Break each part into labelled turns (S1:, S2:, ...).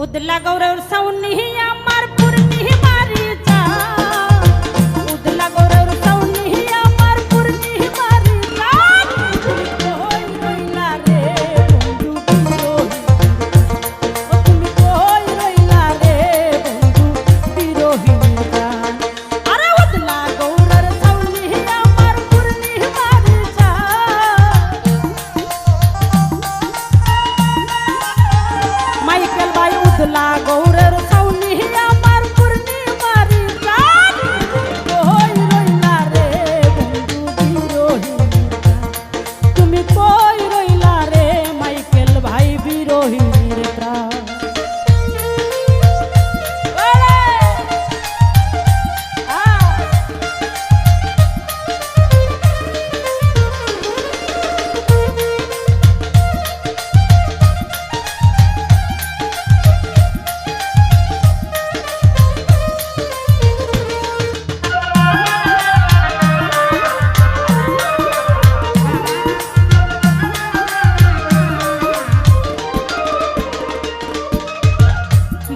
S1: उदला गौरव सौनी अमर पुरनी मारी जा उदला गौरव सौनी अमर पुरनी मारी जा कोई रोइला रे बंधु कोई रोइला रे बंधु बिरोही जान अरे उदला गौरव सौनी अमर पुरनी मारी जा माइकल भाई उदला गौरव सौनी अमर पुरनी मारी जान कोई रोइला रे बंधु बिरोही তুমি কই রইলা রে মাইকেল ভাই বিরোহীর প্রাণ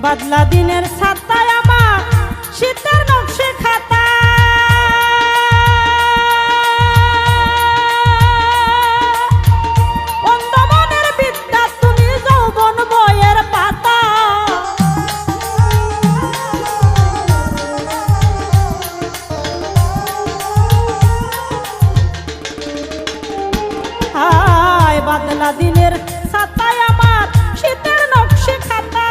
S1: बदला दिनेर छाताय आमार शीतेर नक्शे खाता অন্ধ মনের বিদ্যা তুমি যৌবন বইয়ের পাতা হায় বদলা দিনের ছাতায় আমার শীতের নকশে খাতা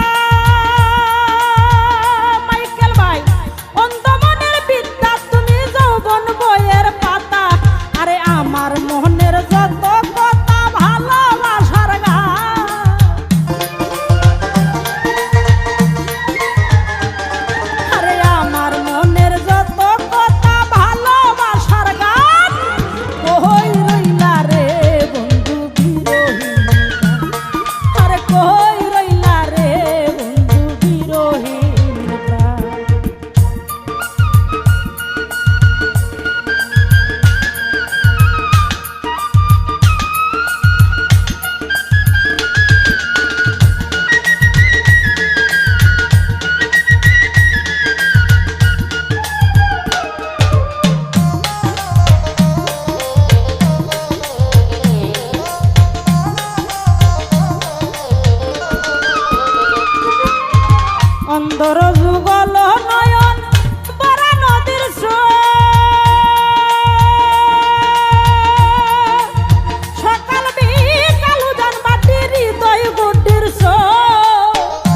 S1: অন্ধর যুগ